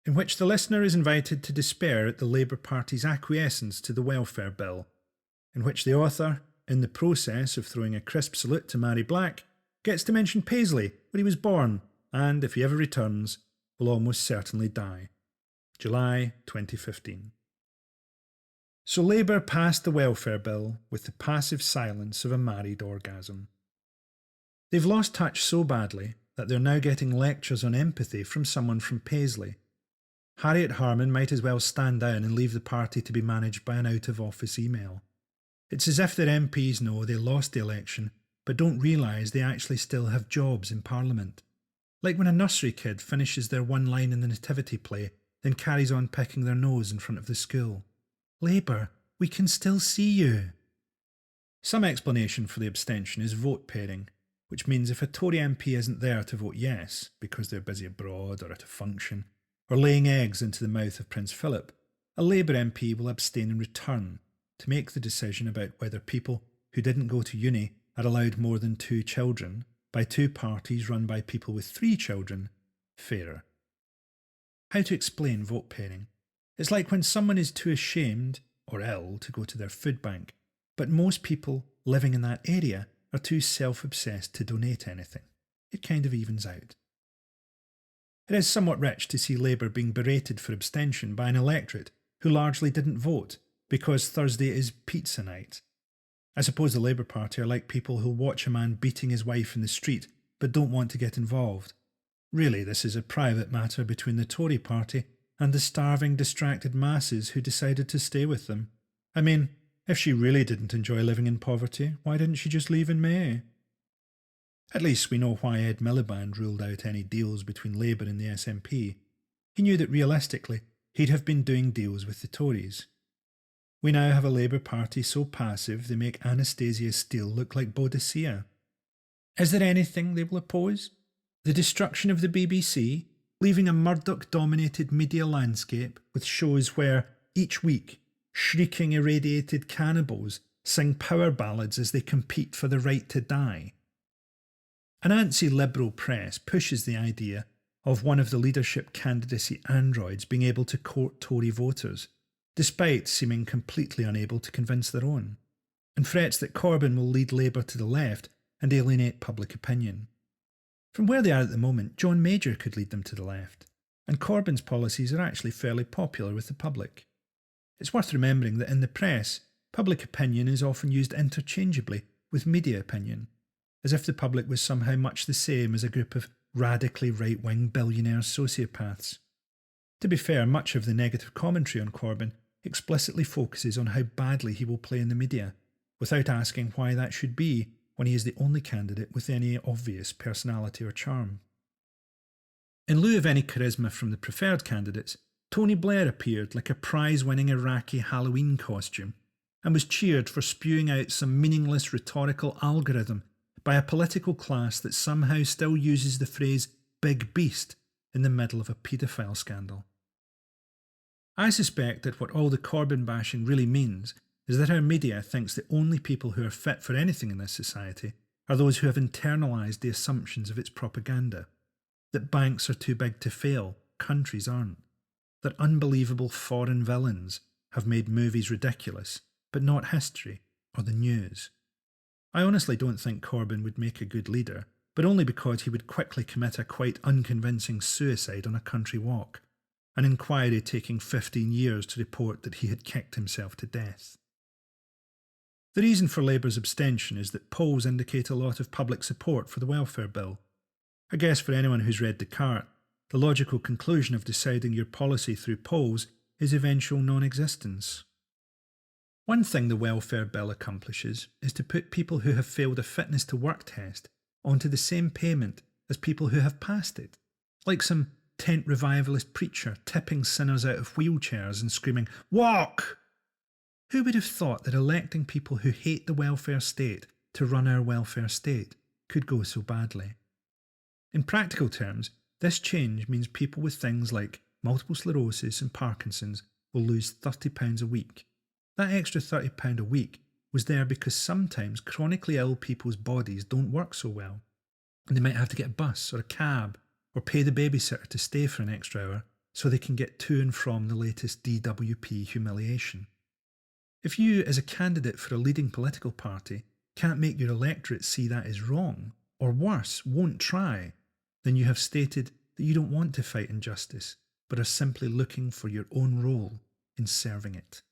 in which the listener is invited to despair at the Labour Party's acquiescence to the welfare bill, in which the author, in the process of throwing a crisp salute to Mary Black, gets to mention Paisley, where he was born, and, if he ever returns, will almost certainly die. July 2015. So Labour passed the welfare bill with the passive silence of a married orgasm. They've lost touch so badly that they're now getting lectures on empathy from someone from Paisley. Harriet Harman might as well stand down and leave the party to be managed by an out-of-office email. It's as if their MPs know they lost the election but don't realise they actually still have jobs in Parliament. Like when a nursery kid finishes their one line in the nativity play, then carries on picking their nose in front of the school. Labour, we can still see you. Some explanation for the abstention is vote pairing, which means if a Tory MP isn't there to vote yes, because they're busy abroad or at a function, or laying eggs into the mouth of Prince Philip, a Labour MP will abstain in return to make the decision about whether people who didn't go to uni are allowed more than 2 children by 2 parties run by people with 3 children fairer. How to explain vote pairing? It's like when someone is too ashamed or ill to go to their food bank, but most people living in that area are too self-obsessed to donate anything. It kind of evens out. It is somewhat rich to see Labour being berated for abstention by an electorate who largely didn't vote because Thursday is pizza night. I suppose the Labour Party are like people who'll watch a man beating his wife in the street but don't want to get involved. Really, this is a private matter between the Tory party and the starving, distracted masses who decided to stay with them. I mean, if she really didn't enjoy living in poverty, why didn't she just leave in May? At least we know why Ed Miliband ruled out any deals between Labour and the SNP. He knew that realistically he'd have been doing deals with the Tories. We now have a Labour Party so passive they make Anastasia Steele look like Boadicea. Is there anything they will oppose? The destruction of the BBC, leaving a Murdoch-dominated media landscape with shows where, each week, shrieking irradiated cannibals sing power ballads as they compete for the right to die. An anti-liberal press pushes the idea of one of the leadership candidacy androids being able to court Tory voters, despite seeming completely unable to convince their own, and frets that Corbyn will lead Labour to the left and alienate public opinion. From where they are at the moment, John Major could lead them to the left, and Corbyn's policies are actually fairly popular with the public. It's worth remembering that in the press, public opinion is often used interchangeably with media opinion, as if the public was somehow much the same as a group of radically right-wing billionaire sociopaths. To be fair, much of the negative commentary on Corbyn explicitly focuses on how badly he will play in the media, without asking why that should be when he is the only candidate with any obvious personality or charm. In lieu of any charisma from the preferred candidates, Tony Blair appeared like a prize-winning Iraqi Halloween costume and was cheered for spewing out some meaningless rhetorical algorithm by a political class that somehow still uses the phrase big beast in the middle of a paedophile scandal. I suspect that what all the Corbyn bashing really means is that our media thinks the only people who are fit for anything in this society are those who have internalised the assumptions of its propaganda. That banks are too big to fail, countries aren't. That unbelievable foreign villains have made movies ridiculous, but not history or the news. I honestly don't think Corbyn would make a good leader, but only because he would quickly commit a quite unconvincing suicide on a country walk, an inquiry taking 15 years to report that he had kicked himself to death. The reason for Labour's abstention is that polls indicate a lot of public support for the welfare bill. I guess for anyone who's read Descartes, the logical conclusion of deciding your policy through polls is eventual non-existence. One thing the welfare bill accomplishes is to put people who have failed a fitness to work test onto the same payment as people who have passed it, like some tent revivalist preacher tipping sinners out of wheelchairs and screaming, "Walk!" Who would have thought that electing people who hate the welfare state to run our welfare state could go so badly? In practical terms, this change means people with things like multiple sclerosis and Parkinson's will lose £30 a week. That extra £30 a week was there because sometimes chronically ill people's bodies don't work so well, and they might have to get a bus or a cab or pay the babysitter to stay for an extra hour, so they can get to and from the latest DWP humiliation. If you, as a candidate for a leading political party, can't make your electorate see that is wrong, or worse, won't try, then you have stated that you don't want to fight injustice, but are simply looking for your own role in serving it.